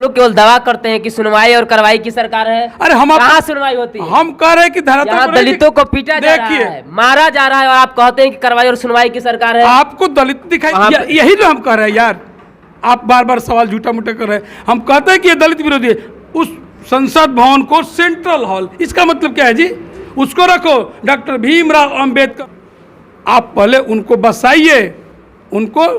तो केवल दावा करते हैं कि सुनवाई और कार्रवाई की सरकार है। अरे हम कहाँ सुनवाई होती है? हम कह रहे हैं कि धरातल यहाँ पर दलितों को पीटा जा रहा है, मारा जा रहा है, और आप कहते हैं कि कार्रवाई और सुनवाई की सरकार है। आपको दलित दिखाई, यही तो हम कह रहे हैं यार। आप बार बार सवाल झूठा मूठा कर रहे हैं। हम कहते हैं कि ये दलित विरोधी है। उस संसद भवन को सेंट्रल हॉल, इसका मतलब क्या है जी? उसको रखो डॉक्टर भीमराव अंबेडकर। आप पहले उनको बसाइए, उनको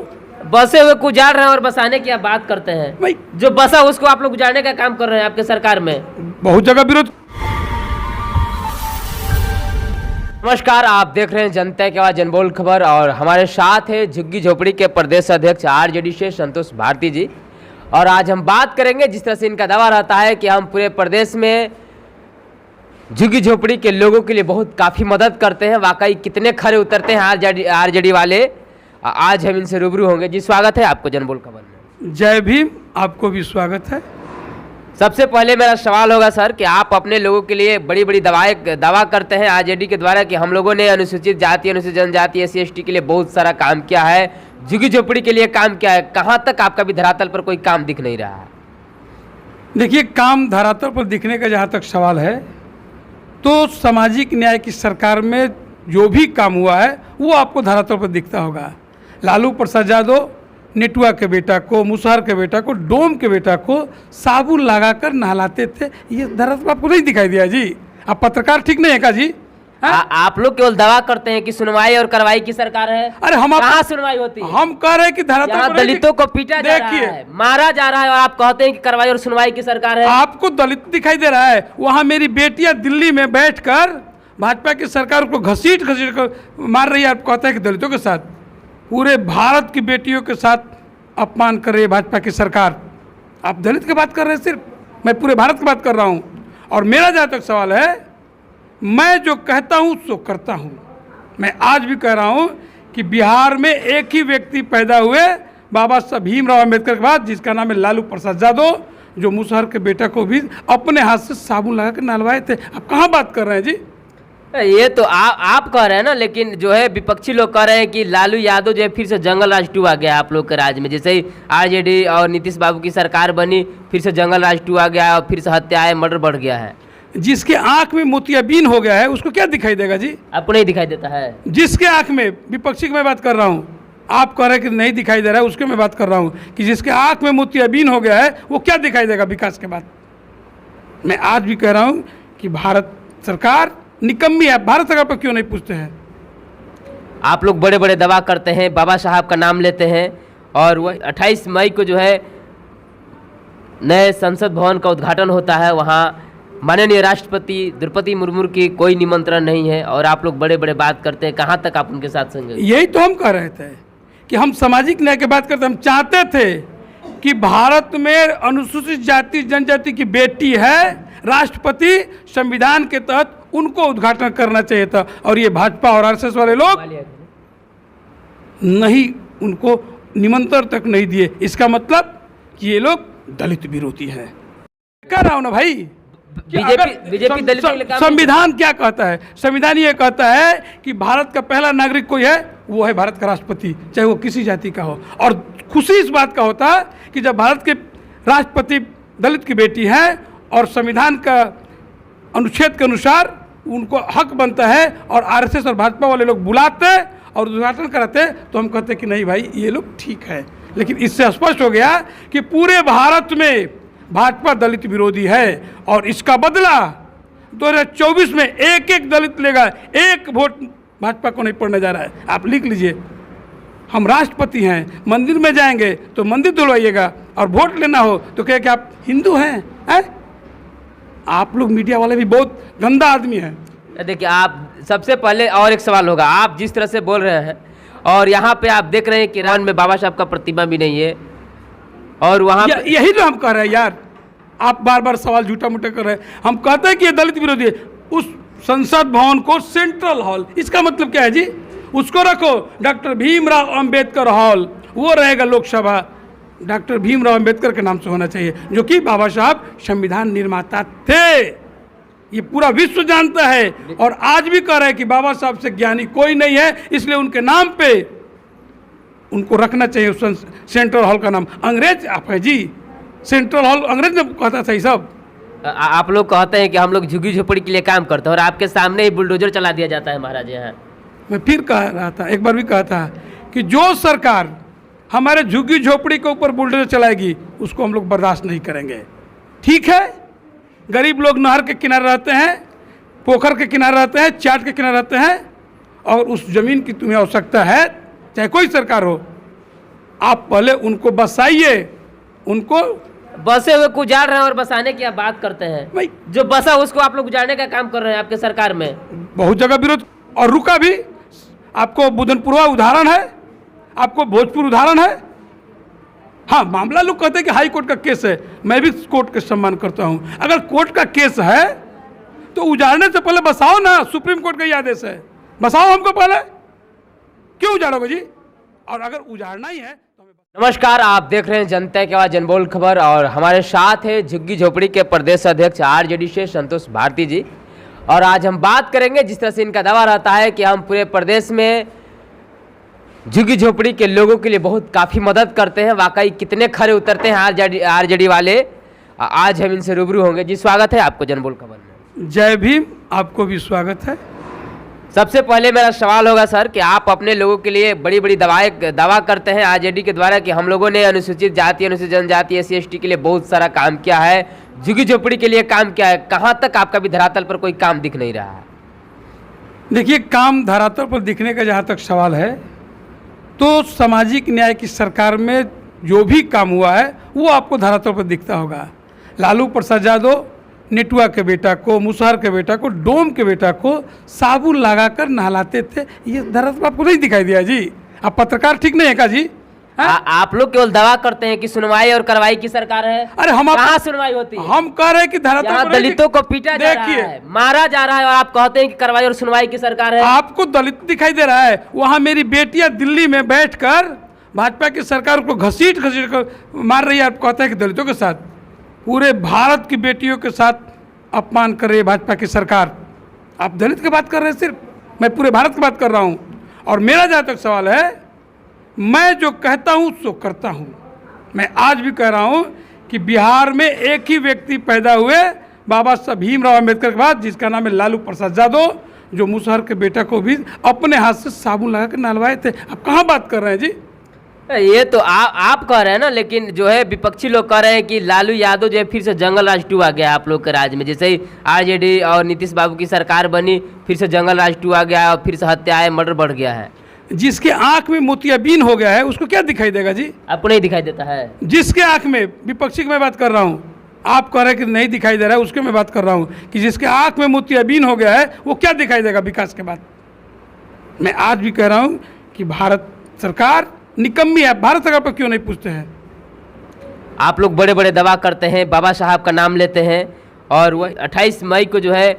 बसे हुए को उजाड़ रहे हैं और बसाने की आप बात करते हैं। भाई जो बसा उसको आप लोग उजाड़ने का काम कर रहे हैं आपके सरकार में। बहुत जगह विरोध। नमस्कार, आप देख रहे हैं जनता की आवाज जनबोल खबर, और हमारे साथ है झुग्गी झोपड़ी के प्रदेश अध्यक्ष आरजेडी से संतोष भारती जी। और आज हम बात करेंगे, जिस तरह से इनका दावा रहता है कि हम पूरे प्रदेश में झुग्गी झोपड़ी के लोगों के लिए बहुत काफ़ी मदद करते हैं, वाकई कितने खरे उतरते हैं आरजेडी वाले। आज हम इनसे रूबरू होंगे। जी, स्वागत है आपको जनबोल खबर में। जय भीम। आपको भी स्वागत है। सबसे पहले मेरा सवाल होगा सर कि आप अपने लोगों के लिए बड़ी बड़ी दावा करते हैं आरजेडी के द्वारा कि हम लोगों ने अनुसूचित जाति, अनुसूचित जनजाति, SC ST के लिए बहुत सारा काम किया है, झुग्गी झोपड़ी के लिए काम किया है। कहाँ तक आपका भी धरातल पर कोई काम दिख नहीं रहा है? देखिए, काम धरातल पर दिखने का जहाँ तक सवाल है, तो सामाजिक न्याय की सरकार में जो भी काम हुआ है वो आपको धरातल पर दिखता होगा। लालू प्रसाद यादव नेटुआ के बेटा को, मुसहर के बेटा को, डोम के बेटा को साबुन लगाकर नहलाते थे। ये धरातल आपको नहीं दिखाई दिया जी? आप पत्रकार ठीक नहीं है का जी? आप लोग केवल दावा करते हैं कि सुनवाई और कार्रवाई की सरकार है। अरे हम कहाँ सुनवाई होती है? हम कह रहे हैं कि धरातल पर दलितों को पीटा जा रहा है, मारा जा रहा है, और आप कहते हैं कि कार्रवाई और सुनवाई की सरकार है। आपको दलित दिखाई दे रहा है? वहाँ मेरी बेटियां दिल्ली में बैठकर भाजपा की सरकार को घसीट कर मार रही है। आप कहते हैं कि दलितों के साथ, पूरे भारत की बेटियों के साथ अपमान कर रही है भाजपा की सरकार। आप दलित की बात कर रहे हैं सिर्फ, मैं पूरे भारत की बात कर रहा हूँ। और मेरा जहाँ तक सवाल है, मैं जो कहता हूँ सो करता हूँ। मैं आज भी कह रहा हूँ कि बिहार में एक ही व्यक्ति पैदा हुए बाबा साहब भीमराव अम्बेडकर के बाद, जिसका नाम है लालू प्रसाद यादव, जो मुसहर के बेटा को भी अपने हाथ से साबुन लगा कर नहलवाए थे। आप कहाँ बात कर रहे हैं जी? ये तो आप कह रहे हैं ना, लेकिन जो है विपक्षी लोग कह रहे हैं कि लालू यादव जो है फिर से जंगल राज 2 आ गया आप लोग के राज्य में। जैसे ही आरजेडी और नीतीश बाबू की सरकार बनी, फिर से जंगल राज 2 आ गया और फिर से हत्याएं, मर्डर बढ़ गया है। जिसके आंख में मोतियाबिंद हो गया है उसको क्या दिखाई देगा जी? आपको नहीं दिखाई देता है? जिसके आंख में, विपक्षी की मैं बात कर रहा हूँ, आप कह रहे हैं कि नहीं दिखाई दे रहा है, उसके मैं बात कर रहा हूँ कि जिसके आंख में मोतियाबिंद हो गया है वो क्या दिखाई देगा विकास के बाद? मैं आज भी कह रहा हूँ कि भारत सरकार निकम्मी है। भारत सरकार पर क्यों नहीं पूछते हैं? आप लोग बड़े बड़े दावा करते हैं, बाबा साहब का नाम लेते हैं, और वह 28 मई को जो है नए संसद भवन का उद्घाटन होता है। वहाँ माननीय राष्ट्रपति द्रौपदी मुर्मू की कोई निमंत्रण नहीं है, और आप लोग बड़े बड़े बात करते हैं। कहाँ तक आप उनके साथ संग? यही तो हम कह रहे थे कि हम सामाजिक न्याय की बात करते। हम चाहते थे कि भारत में अनुसूचित जाति जनजाति की बेटी है, राष्ट्रपति संविधान के तहत उनको उद्घाटन करना चाहिए था। और ये भाजपा और RSS वाले लोग नहीं, उनको निमंत्रण तक नहीं दिए। इसका मतलब कि ये लोग दलित विरोधी हैं। कह रहा हूं ना भाई, बीजेपी दलित। संविधान क्या कहता है? संविधान ये कहता है कि भारत का पहला नागरिक कोई है, वो है भारत का राष्ट्रपति, चाहे वो किसी जाति का हो। और खुशी इस बात का होता है कि जब भारत के राष्ट्रपति दलित की बेटी है और संविधान का अनुच्छेद के अनुसार उनको हक बनता है, और RSS और भाजपा वाले लोग बुलाते और उद्घाटन कराते, तो हम कहते कि नहीं भाई ये लोग ठीक है। लेकिन इससे स्पष्ट हो गया कि पूरे भारत में भाजपा दलित विरोधी है, और इसका बदला 2024 में एक एक दलित लेगा। एक वोट भाजपा को नहीं पड़ने जा रहा है। आप लिख लीजिए, हम राष्ट्रपति हैं, मंदिर में जाएंगे तो मंदिर धुलवाइएगा, और वोट लेना हो तो कहे कि आप हिंदू हैं, हैं? आप लोग मीडिया वाले भी बहुत गंदा आदमी हैं। देखिए, आप सबसे पहले और एक सवाल होगा, आप जिस तरह से बोल रहे हैं, और यहाँ पे आप देख रहे हैं कि रान में बाबा साहब का प्रतिमा भी नहीं है, और वहाँ यही तो हम कह रहे हैं यार। आप बार बार सवाल झूठा मूठा कर रहे हैं। हम कहते हैं कि ये दलित विरोधी है। उस संसद भवन को सेंट्रल हॉल, इसका मतलब क्या है जी? उसको रखो डॉक्टर भीमराव अंबेडकर हॉल, वो रहेगा लोकसभा। डॉक्टर भीमराव अंबेडकर के नाम से होना चाहिए, जो कि बाबा साहब संविधान निर्माता थे। ये पूरा विश्व जानता है, और आज भी कह रहे हैं कि बाबा साहब से ज्ञानी कोई नहीं है, इसलिए उनके नाम पे उनको रखना चाहिए सेंट्रल हॉल का नाम। अंग्रेज आप है जी, सेंट्रल हॉल अंग्रेज ने कहता था ये सब। आप लोग कहते हैं कि हम लोग झुग्गी झोपड़ी के लिए काम करते हैं और आपके सामने ही बुलडोजर चला दिया जाता है महाराज यहाँ। मैं फिर कह रहा था, एक बार भी कहा था कि जो सरकार हमारे झुग्गी झोपड़ी के ऊपर बुलडोजर चलाएगी उसको हम लोग बर्दाश्त नहीं करेंगे। ठीक है, गरीब लोग नहर के किनारे रहते हैं, पोखर के किनारे रहते हैं, चाट के किनारे रहते हैं, और उस जमीन की तुम्हें आवश्यकता है, चाहे कोई सरकार हो, आप पहले उनको बसाइए। उनको बसे हुए को उजाड़ रहे हैं और बसाने की आप बात करते हैं। भाई जो बसा उसको आप लोग उजाड़ने का काम कर रहे हैं आपके सरकार में। बहुत जगह विरोध और रुका भी। आपको बुधनपुरवा उदाहरण है, आपको भोजपुर उदाहरण है। हाँ, मामला लोग कहते हैं कि हाई कोर्ट का केस है, मैं भी कोर्ट का सम्मान करता हूँ। अगर कोर्ट का केस है तो उजाड़ने से पहले बसाओ ना, सुप्रीम कोर्ट का ही आदेश है, बसाओ हमको पहले, क्यों उजाड़ोगे जी? और अगर उजाड़ना ही है तो नमस्कार, आप देख रहे हैं जनता की आवाज जनबोल खबर और हमारे साथ है झुग्गी झोपड़ी के प्रदेश अध्यक्ष आरजेडी से संतोष भारती जी। और आज हम बात करेंगे, जिस तरह से इनका दावा रहता है कि हम पूरे प्रदेश में झुग्गी झोपड़ी के लोगों के लिए बहुत काफ़ी मदद करते हैं, वाकई कितने खरे उतरते हैं आरजेडी वाले। आज हम इनसे रूबरू होंगे। जी, स्वागत है आपको जनबोल खबर में। जय भीम, आपको भी स्वागत है। सबसे पहले मेरा सवाल होगा सर कि आप अपने लोगों के लिए बड़ी बड़ी दावा करते हैं आरजेडी के द्वारा कि हम लोगों ने अनुसूचित जाति, अनुसूचित जनजाति, SC/ST के लिए बहुत सारा काम किया है, झुग्गी झोपड़ी के लिए काम किया है। कहाँ तक आपका भी धरातल पर कोई काम दिख नहीं रहा है? देखिए, काम धरातल पर दिखने का जहाँ तक सवाल है तो सामाजिक न्याय की सरकार में जो भी काम हुआ है वो आपको धरातल पर दिखता होगा। लालू प्रसाद यादव नेटुआ के बेटा को, मुसहर के बेटा को, डोम के बेटा को साबुन लगाकर नहलाते थे, ये धरातल पर आपको नहीं दिखाई दिया जी? आप पत्रकार ठीक नहीं है का जी? आप लोग केवल दावा करते हैं कि सुनवाई और कार्रवाई की सरकार है। अरे हम कहाँ सुनवाई होती है? हम कह रहे हैं कि धरातल यहाँ पर दलितों को पीटा जा रहा है, मारा जा रहा है, और आप कहते हैं कि कार्रवाई और सुनवाई की सरकार है। आपको दलित दिखाई दे रहा है? वहाँ मेरी बेटियां दिल्ली में बैठकर भाजपा की सरकार को घसीट कर मार रही है। आप कहते हैं कि दलितों के साथ, पूरे भारत की बेटियों के साथ अपमान कर रही है भाजपा की सरकार। आप दलित की बात कर रहे हैं सिर्फ, मैं पूरे भारत की बात कर रहा हूँ। और मेरा जहाँ तक सवाल है, मैं जो कहता हूँ सो करता हूँ। मैं आज भी कह रहा हूँ कि बिहार में एक ही व्यक्ति पैदा हुए बाबा साहब भीमराव अम्बेडकर के बाद, जिसका नाम है लालू प्रसाद यादव, जो मुसहर के बेटा को भी अपने हाथ से साबुन लगा कर नहलवाए थे। आप कहाँ बात कर रहे हैं जी? ये तो आप कह रहे हैं ना, लेकिन जो है विपक्षी लोग कह रहे हैं कि लालू यादव जो है फिर से जंगल राज 2 आ गया आप लोग के राज में। जैसे ही आरजेडी और नीतीश बाबू की सरकार बनी, फिर से जंगल राज 2 आ गया और फिर से हत्याएं, मर्डर बढ़ गया है। जिसके आंख में मोतियाबिंद हो गया है उसको क्या दिखाई देगा जी? आपको नहीं दिखाई देता है? जिसके आंख में, विपक्षी की मैं बात कर रहा हूँ, आप कह रहे हैं कि नहीं दिखाई दे रहा है, उसके मैं बात कर रहा हूँ कि जिसके आंख में मोतियाबिंद हो गया है वो क्या दिखाई देगा विकास के बाद? मैं आज भी कह रहा हूँ कि भारत सरकार निकम्मी है। भारत सरकार पर क्यों नहीं पूछते हैं? आप लोग बड़े बड़े दावा करते हैं, बाबा साहब का नाम लेते हैं, और वह 28 मई को जो है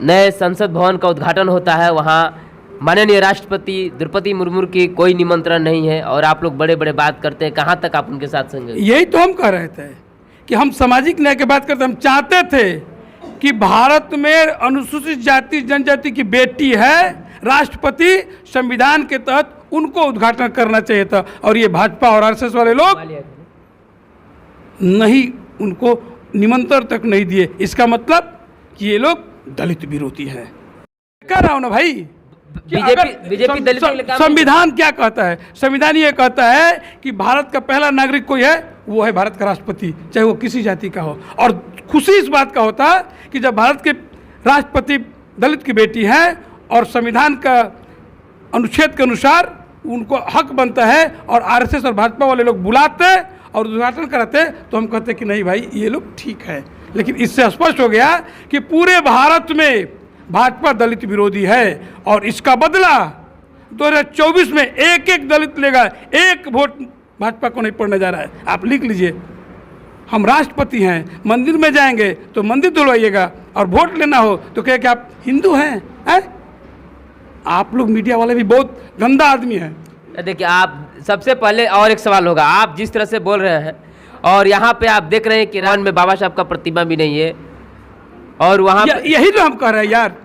नए संसद भवन का उद्घाटन होता है। वहाँ माननीय राष्ट्रपति द्रौपदी मुर्मू की कोई निमंत्रण नहीं है, और आप लोग बड़े बड़े बात करते हैं। कहाँ तक आप उनके साथ संग? यही तो हम कह रहे थे कि हम सामाजिक न्याय की बात करते। हम चाहते थे कि भारत में अनुसूचित जाति जनजाति की बेटी है, राष्ट्रपति संविधान के तहत उनको उद्घाटन करना चाहिए था, और ये भाजपा और RSS वाले लोग नहीं, उनको निमंत्रण तक नहीं दिए। इसका मतलब कि ये लोग दलित विरोधी हैं। कह रहा हूं ना भाई, बीजेपी दलित के लिए काम संविधान क्या कहता है? संविधान ये कहता है कि भारत का पहला नागरिक कोई है, वो है भारत का राष्ट्रपति, चाहे वो किसी जाति का हो। और खुशी इस बात का होता है कि जब भारत के राष्ट्रपति दलित की बेटी है और संविधान का अनुच्छेद के अनुसार उनको हक बनता है, और RSS और भाजपा वाले लोग बुलाते और उद्घाटन कराते, तो हम कहते कि नहीं भाई ये लोग ठीक है। लेकिन इससे स्पष्ट हो गया कि पूरे भारत में भाजपा दलित विरोधी है, और इसका बदला 2024 में एक एक दलित लेगा। एक वोट भाजपा को नहीं पड़ने जा रहा है। आप लिख लीजिए, हम राष्ट्रपति हैं, मंदिर में जाएंगे तो मंदिर धुलवाइएगा, और वोट लेना हो तो कहे कि आप हिंदू हैं, आप लोग मीडिया वाले भी बहुत गंदा आदमी हैं। देखिए, आप सबसे पहले और एक सवाल होगा, आप जिस तरह से बोल रहे हैं, और यहाँ पे आप देख रहे हैं कि रान में बाबा साहब का प्रतिमा भी नहीं है, और वहाँ यही तो हम कह रहे हैं यार।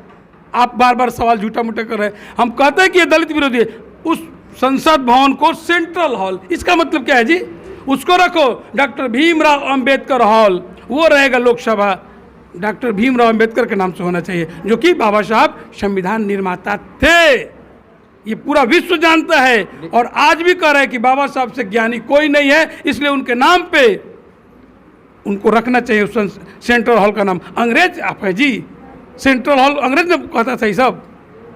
आप बार बार सवाल झूठा मूठा कर रहे हैं। हम कहते हैं कि ये दलित विरोधी है। उस संसद भवन को सेंट्रल हॉल, इसका मतलब क्या है जी? उसको रखो। डॉक्टर भीमराव अंबेडकर हॉल, वो रहेगा लोकसभा, डॉक्टर भीमराव अंबेडकर के नाम से होना चाहिए, जो कि बाबा साहब संविधान निर्माता थे। ये पूरा विश्व जानता है और आज भी कह रहे हैं कि बाबा साहब से ज्ञानी कोई नहीं है, इसलिए उनके नाम पे उनको रखना चाहिए उस सेंट्रल हॉल का नाम। अंग्रेज आप है जी, सेंट्रल हॉल अंग्रेज ने कहता था ये सब।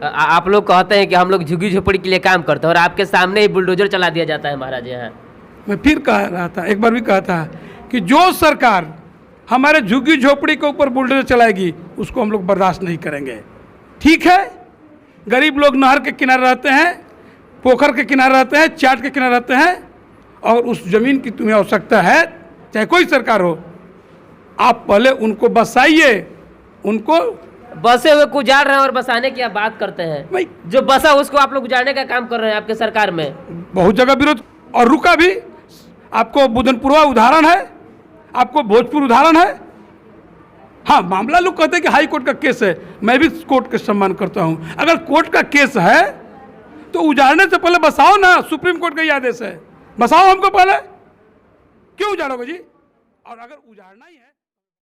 आप लोग कहते हैं कि हम लोग झुग्गी झोपड़ी के लिए काम करते हैं और आपके सामने ही बुलडोजर चला दिया जाता है महाराज यहाँ। मैं फिर कह रहा था, एक बार भी कहा था कि जो सरकार हमारे झुग्गी झोपड़ी के ऊपर बुलडोजर चलाएगी उसको हम लोग बर्दाश्त नहीं करेंगे। ठीक है, गरीब लोग नहर के किनारे रहते हैं, पोखर के किनारे रहते हैं, चाट के किनारे रहते हैं, और उस जमीन की तुम्हें आवश्यकता है, चाहे कोई सरकार हो, आप पहले उनको बसाइए। उनको बसे हुए को उजाड़ रहे हैं और बसाने की आप बात करते हैं। भाई जो बसा उसको आप लोग उजाड़ने का काम कर रहे हैं आपके सरकार में। बहुत जगह विरोध और रुका भी। आपको बुधनपुरवा उदाहरण है, आपको भोजपुर उदाहरण है। हाँ, मामला लोग कहते हैं कि हाई कोर्ट का केस है, मैं भी कोर्ट का सम्मान करता हूँ। अगर कोर्ट का केस है तो उजाड़ने से पहले बसाओ ना, सुप्रीम कोर्ट का ही आदेश है, बसाओ हमको पहले। क्यों उजाड़ोगे जी? और अगर उजाड़ना ही है